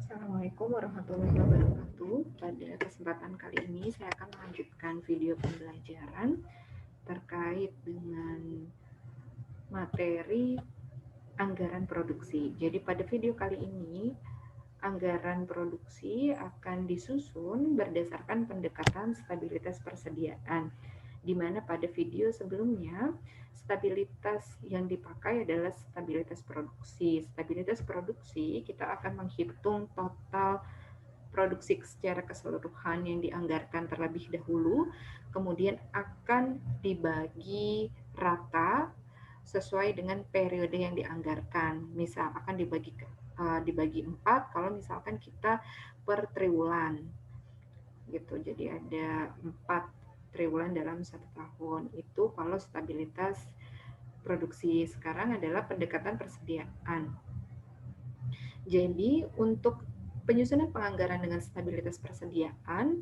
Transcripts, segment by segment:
Assalamualaikum warahmatullahi wabarakatuh. Pada kesempatan kali ini saya akan melanjutkan video pembelajaran terkait dengan materi anggaran produksi. Jadi pada video kali ini anggaran produksi akan disusun berdasarkan pendekatan stabilitas persediaan, di mana pada video sebelumnya stabilitas yang dipakai adalah stabilitas produksi. Stabilitas produksi kita akan menghitung total produksi secara keseluruhan yang dianggarkan terlebih dahulu, kemudian akan dibagi rata sesuai dengan periode yang dianggarkan. Misal akan dibagi 4 kalau misalkan kita per triwulan gitu. Jadi ada 4 triwulan dalam 1 tahun. Itu kalau stabilitas produksi. Sekarang adalah pendekatan persediaan. Jadi untuk penyusunan penganggaran dengan stabilitas persediaan,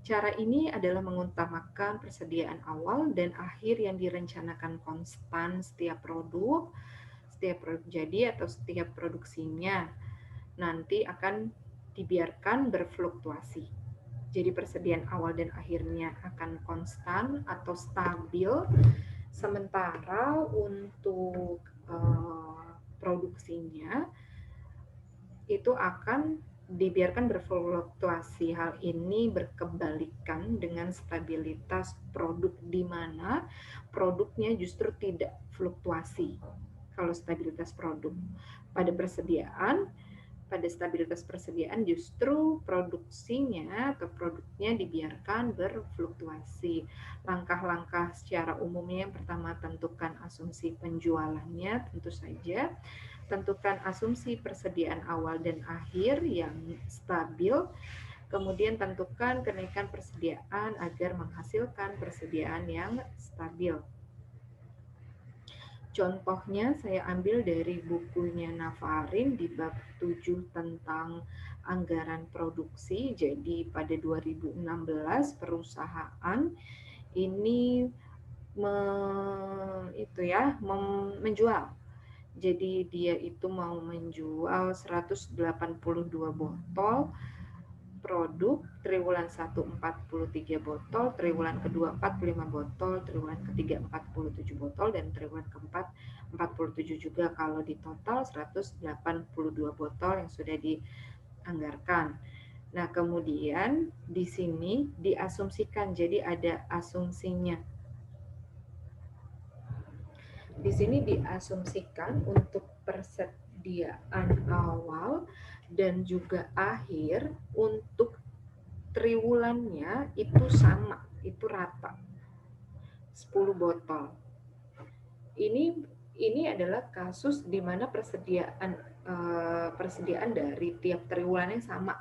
cara ini adalah mengutamakan persediaan awal dan akhir yang direncanakan konstan setiap produk jadi atau setiap produksinya nanti akan dibiarkan berfluktuasi. Jadi persediaan awal dan akhirnya akan konstan atau stabil, sementara untuk produksinya itu akan dibiarkan berfluktuasi. Hal ini berkebalikan dengan stabilitas produk, di mana produknya justru tidak fluktuasi. Kalau stabilitas produk pada stabilitas persediaan justru produksinya atau produknya dibiarkan berfluktuasi. Langkah-langkah secara umumnya yang pertama, tentukan asumsi penjualannya, tentu saja tentukan asumsi persediaan awal dan akhir yang stabil, kemudian tentukan kenaikan persediaan agar menghasilkan persediaan yang stabil. Contohnya saya ambil dari bukunya Navarin di bab 7 tentang anggaran produksi. Jadi pada 2016 perusahaan ini menjual. Jadi dia itu mau menjual 182 botol produk, triwulan 1 43 botol, triwulan kedua 45 botol, triwulan ketiga 47 botol, dan triwulan keempat 47 juga. Kalau di total 182 botol yang sudah dianggarkan. Nah, kemudian di sini diasumsikan, jadi ada asumsinya. Di sini diasumsikan untuk persediaan awal dan juga akhir untuk triwulannya itu sama, itu rata. 10 botol. Ini adalah kasus di mana persediaan dari tiap triwulannya sama,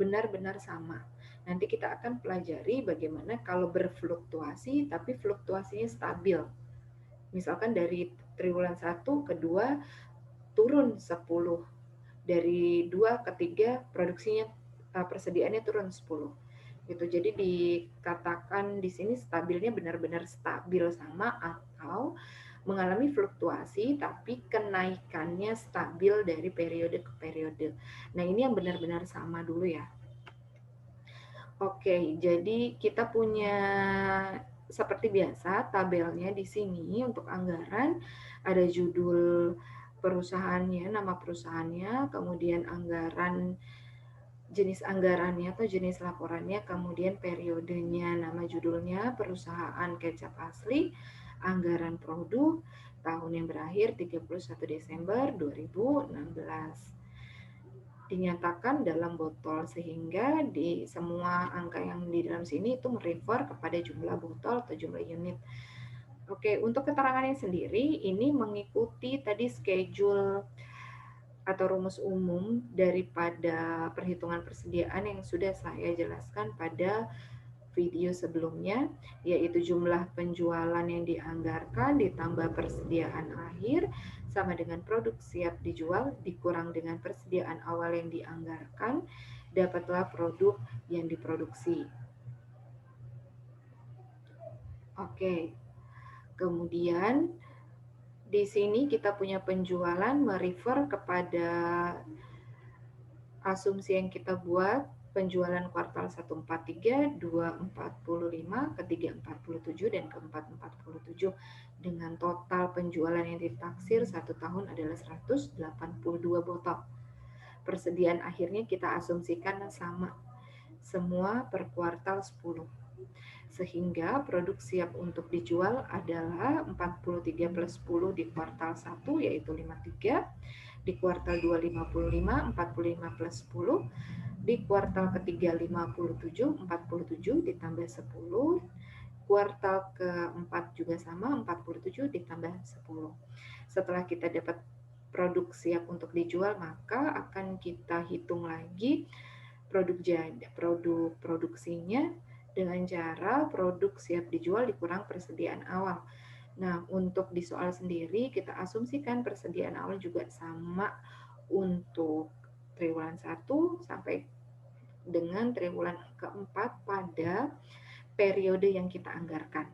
benar-benar sama. Nanti kita akan pelajari bagaimana kalau berfluktuasi tapi fluktuasinya stabil. Misalkan dari triwulan 1 ke 2 turun 10, dari 2 ke 3 produksinya persediaannya turun 10. Gitu. Jadi dikatakan di sini stabilnya benar-benar stabil sama atau mengalami fluktuasi tapi kenaikannya stabil dari periode ke periode. Nah, ini yang benar-benar sama dulu ya. Oke, jadi kita punya seperti biasa tabelnya di sini untuk anggaran, ada judul perusahaannya, nama perusahaannya, kemudian anggaran, jenis anggarannya atau jenis laporannya, kemudian periodenya, nama judulnya, perusahaan kecap asli, anggaran produk, tahun yang berakhir 31 Desember 2016. Dinyatakan dalam botol, sehingga di semua angka yang di dalam sini itu merefer kepada jumlah botol atau jumlah unit. Oke, untuk keterangannya sendiri ini mengikuti tadi schedule atau rumus umum daripada perhitungan persediaan yang sudah saya jelaskan pada video sebelumnya, yaitu jumlah penjualan yang dianggarkan ditambah persediaan akhir sama dengan produk siap dijual dikurang dengan persediaan awal yang dianggarkan, dapatlah produk yang diproduksi. Oke. Kemudian di sini kita punya penjualan merefer kepada asumsi yang kita buat, penjualan kuartal 143, 245, ketiga 47, dan keempat 47. Dengan total penjualan yang ditaksir 1 tahun adalah 182 botol. Persediaan akhirnya kita asumsikan sama, semua per kuartal 10. Sehingga produk siap untuk dijual adalah 43 plus 10 di kuartal 1, yaitu 53. Di kuartal 2, 55, 45 plus 10. Di kuartal ketiga 57, 47 ditambah 10. Kuartal keempat juga sama, 47 ditambah 10. Setelah kita dapat produk siap untuk dijual, maka akan kita hitung lagi produk produksinya dengan cara produk siap dijual dikurang persediaan awal. Nah, untuk di soal sendiri kita asumsikan persediaan awal juga sama untuk triwulan 1 sampai dengan triwulan keempat pada periode yang kita anggarkan.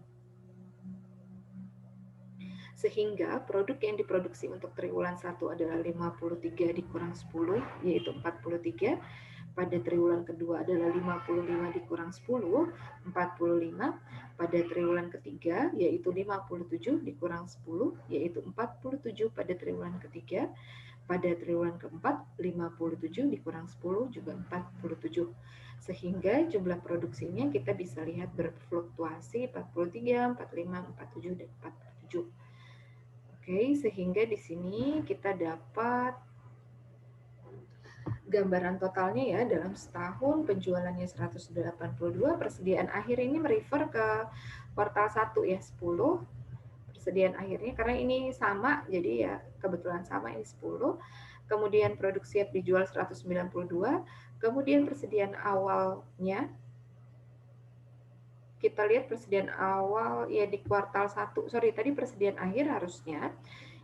Sehingga produk yang diproduksi untuk triwulan 1 adalah 53 dikurang 10, yaitu 43. Pada triwulan kedua adalah 55 dikurang 10, 45. Pada triwulan ketiga, yaitu 57 dikurang 10, yaitu 47 pada triwulan ketiga. Pada triwulan keempat, 57 dikurang 10 juga 47. Sehingga jumlah produksinya kita bisa lihat berfluktuasi 43, 45, 47, dan 47. Oke, sehingga di sini kita dapat gambaran totalnya ya, dalam setahun penjualannya 182, persediaan akhir ini merefer ke kuartal 1 ya, 10. Persediaan akhirnya karena ini sama, jadi ya kebetulan sama, ini 10. Kemudian produk siap dijual 192, kemudian persediaan awalnya kita lihat persediaan awal ya di kuartal 1. Sorry, tadi persediaan akhir harusnya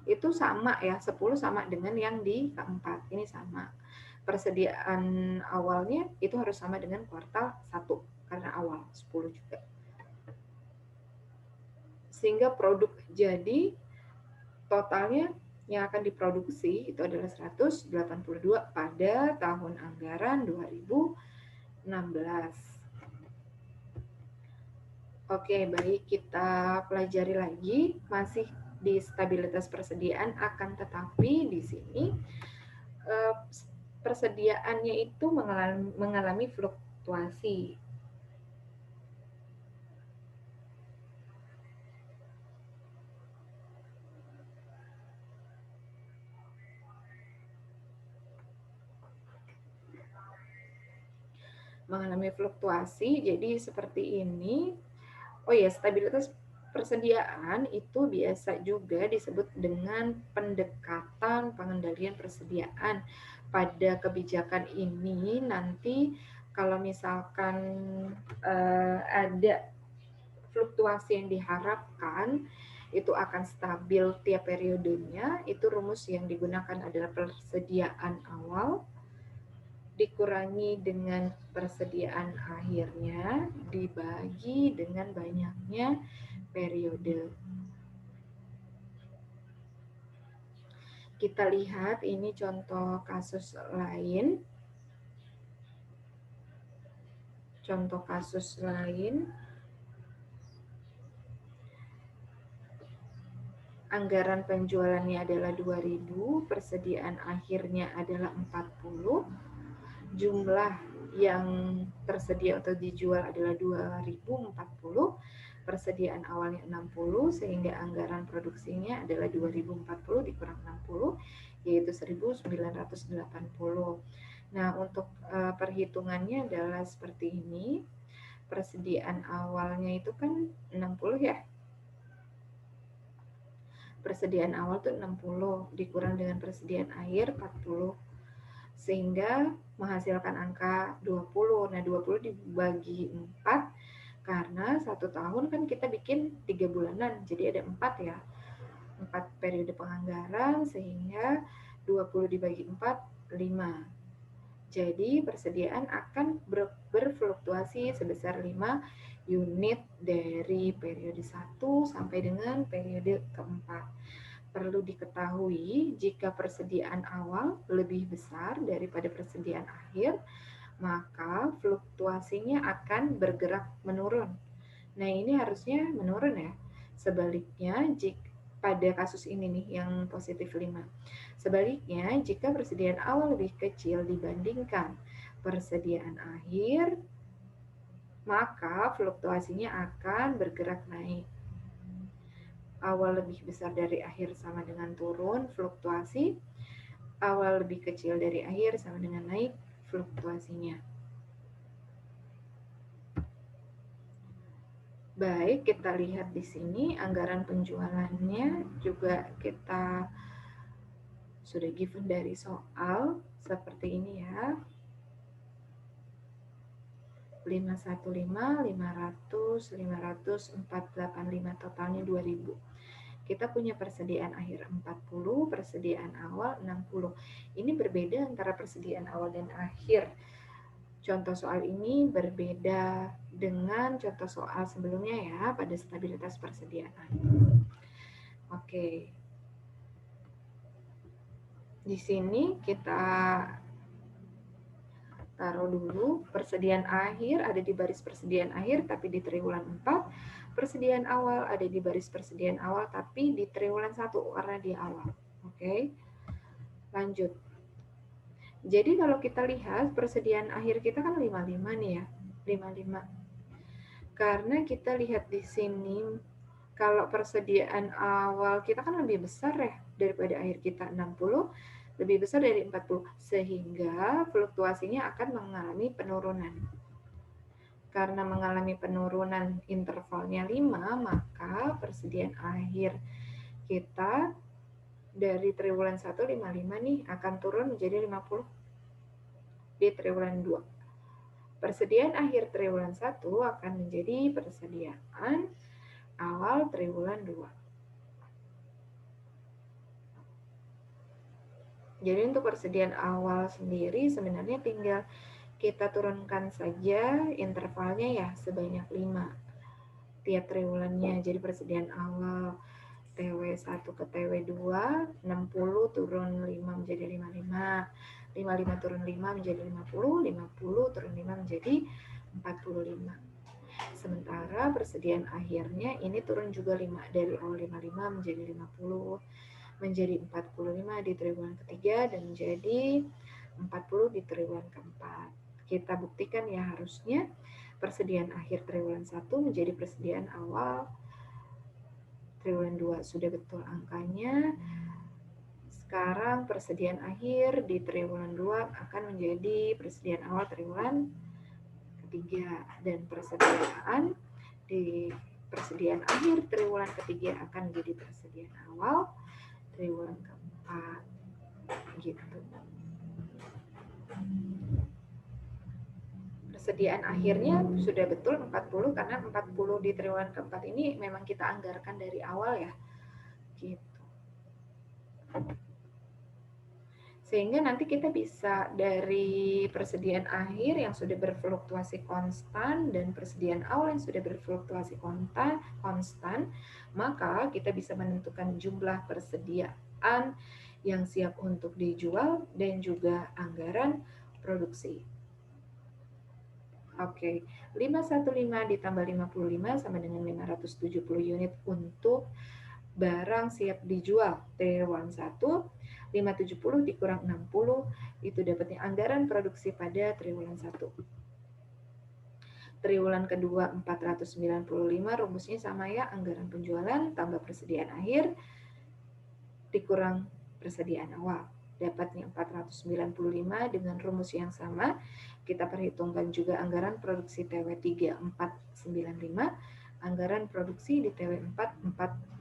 itu sama ya, 10 sama dengan yang di keempat. Ini sama. Persediaan awalnya itu harus sama dengan kuartal 1 karena awal 10 juga. Sehingga produk jadi totalnya yang akan diproduksi itu adalah 182 pada tahun anggaran 2016. Oke, baik, kita pelajari lagi, masih di stabilitas persediaan, akan tetapi di sini persediaannya itu mengalami fluktuasi. Mengalami fluktuasi, jadi seperti ini. Oh ya, stabilitas persediaan itu biasa juga disebut dengan pendekatan pengendalian persediaan. Pada kebijakan ini nanti kalau misalkan ada fluktuasi yang diharapkan itu akan stabil tiap periodenya, itu rumus yang digunakan adalah persediaan awal dikurangi dengan persediaan akhirnya dibagi dengan banyaknya periode. Kita lihat ini contoh kasus lain. Contoh kasus lain. Anggaran penjualannya adalah 2.000, persediaan akhirnya adalah 40. Jumlah yang tersedia untuk dijual adalah 2040, persediaan awalnya 60, sehingga anggaran produksinya adalah 2040 dikurang 60, yaitu 1980. Nah, untuk perhitungannya adalah seperti ini. Persediaan awalnya itu kan 60 ya. Persediaan awal itu 60 dikurang dengan persediaan akhir 40. Sehingga menghasilkan angka 20. Nah, 20 dibagi 4 karena 1 tahun kan kita bikin 3 bulanan, jadi ada 4 ya. 4 periode penganggaran, sehingga 20 dibagi 4, 5. Jadi persediaan akan berfluktuasi sebesar 5 unit dari periode 1 sampai dengan periode keempat. Perlu diketahui jika persediaan awal lebih besar daripada persediaan akhir, maka fluktuasinya akan bergerak menurun. Nah, ini harusnya menurun ya. Sebaliknya, jika pada kasus ini nih yang positif 5. Sebaliknya, jika persediaan awal lebih kecil dibandingkan persediaan akhir, maka fluktuasinya akan bergerak naik. Awal lebih besar dari akhir sama dengan turun, fluktuasi. Awal lebih kecil dari akhir sama dengan naik, fluktuasinya. Baik, kita lihat di sini anggaran penjualannya juga kita sudah given dari soal seperti ini ya. 515, 500, 500, 485, totalnya 2000. Kita punya persediaan akhir 40, persediaan awal 60. Ini berbeda antara persediaan awal dan akhir. Contoh soal ini berbeda dengan contoh soal sebelumnya ya, pada stabilitas persediaan. Oke. Di sini kita taruh dulu persediaan akhir ada di baris persediaan akhir tapi di triwulan 4. Persediaan awal ada di baris persediaan awal tapi di triwulan 1 karena di awal. Oke. Lanjut. Jadi kalau kita lihat persediaan akhir kita kan 55 nih ya. 55. Karena kita lihat di sini kalau persediaan awal kita kan lebih besar ya daripada akhir kita 60, lebih besar dari 40 sehingga fluktuasinya akan mengalami penurunan. Karena mengalami penurunan intervalnya 5, maka persediaan akhir kita dari triwulan 1 55 nih akan turun menjadi 50 di triwulan 2. Persediaan akhir triwulan 1 akan menjadi persediaan awal triwulan 2. Jadi untuk persediaan awal sendiri sebenarnya tinggal kita turunkan saja intervalnya ya sebanyak 5 tiap triwulannya. Jadi persediaan awal TW1 ke TW2 60 turun 5 menjadi 55. 55 turun 5 menjadi 50, 50 turun 5 menjadi 45. Sementara persediaan akhirnya ini turun juga 5 dari awal 55 menjadi 50, menjadi 45 di triwulan ketiga dan menjadi 40 di triwulan keempat. Kita buktikan ya harusnya persediaan akhir triwulan 1 menjadi persediaan awal triwulan 2. Sudah betul angkanya. Sekarang persediaan akhir di triwulan 2 akan menjadi persediaan awal triwulan ketiga dan persediaan di persediaan akhir triwulan ketiga akan menjadi persediaan awal triwulan keempat gitu. Persediaan akhirnya sudah betul 40 karena 40 di triwulan keempat ini memang kita anggarkan dari awal ya gitu. Sehingga nanti kita bisa dari persediaan akhir yang sudah berfluktuasi konstan dan persediaan awal yang sudah berfluktuasi konstan, maka kita bisa menentukan jumlah persediaan yang siap untuk dijual dan juga anggaran produksi. Oke, 515 ditambah 55 sama dengan 570 unit untuk barang siap dijual triwulan 1, 570 dikurang 60 itu dapatnya anggaran produksi pada triwulan 1. Triwulan kedua 495 rumusnya sama ya, anggaran penjualan tambah persediaan akhir dikurang persediaan awal. Dapatnya 495 dengan rumus yang sama. Kita perhitungkan juga anggaran produksi TW3 495. Anggaran produksi di TW4 480.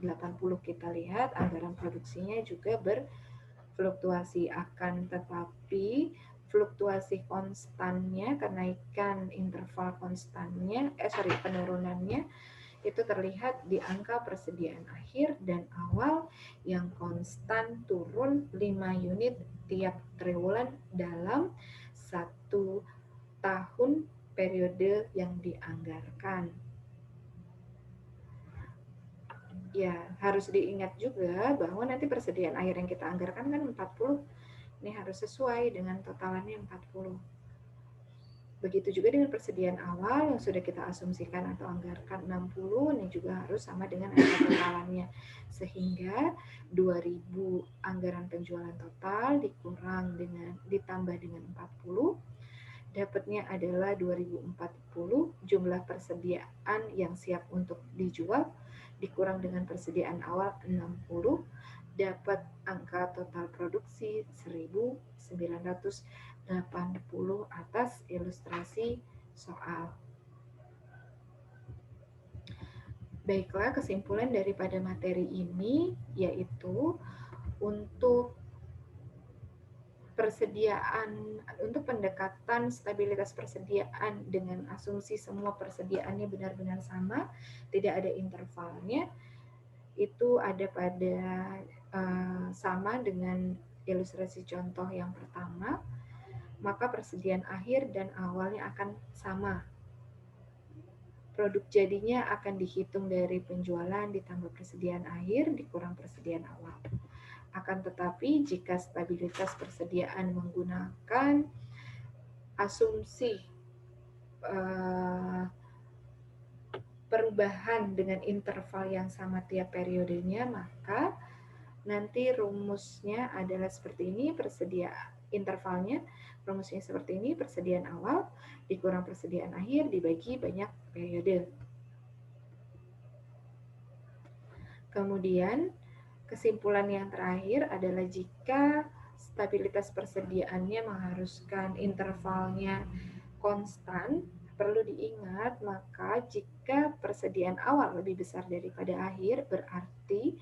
Kita lihat anggaran produksinya juga berfluktuasi akan tetapi fluktuasi konstannya, kenaikan interval konstannya, penurunannya itu terlihat di angka persediaan akhir dan awal yang konstan turun 5 unit tiap triwulan dalam 1 tahun periode yang dianggarkan. Ya, harus diingat juga bahwa nanti persediaan air yang kita anggarkan kan 40, ini harus sesuai dengan totalannya 40. Begitu juga dengan persediaan awal yang sudah kita asumsikan atau anggarkan 60, ini juga harus sama dengan angka totalannya. Sehingga 2000 anggaran penjualan total ditambah dengan 40, dapatnya adalah 2040, jumlah persediaan yang siap untuk dijual dikurang dengan persediaan awal 60, dapat angka total produksi 1980 atas ilustrasi soal. Baiklah, kesimpulan daripada materi ini yaitu untuk pendekatan stabilitas persediaan dengan asumsi semua persediaannya benar-benar sama, tidak ada intervalnya, itu ada pada sama dengan ilustrasi contoh yang pertama, maka persediaan akhir dan awalnya akan sama. Produk jadinya akan dihitung dari penjualan ditambah persediaan akhir dikurang persediaan awal. Akan tetapi jika stabilitas persediaan menggunakan asumsi perubahan dengan interval yang sama tiap periodenya, maka nanti rumusnya adalah seperti ini, intervalnya rumusnya seperti ini, persediaan awal dikurang persediaan akhir dibagi banyak periode. Kemudian kesimpulan yang terakhir adalah jika stabilitas persediaannya mengharuskan intervalnya konstan, perlu diingat maka jika persediaan awal lebih besar daripada akhir, berarti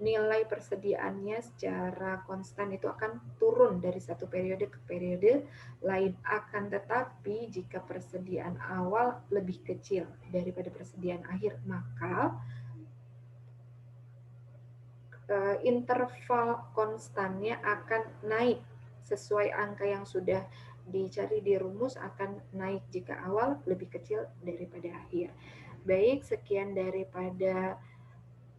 nilai persediaannya secara konstan itu akan turun dari satu periode ke periode lain. Akan tetapi jika persediaan awal lebih kecil daripada persediaan akhir, maka interval konstannya akan naik sesuai angka yang sudah dicari di rumus, akan naik jika awal lebih kecil daripada akhir. Baik, sekian daripada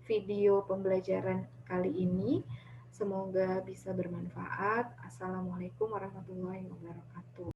video pembelajaran kali ini. Semoga bisa bermanfaat. Assalamualaikum warahmatullahi wabarakatuh.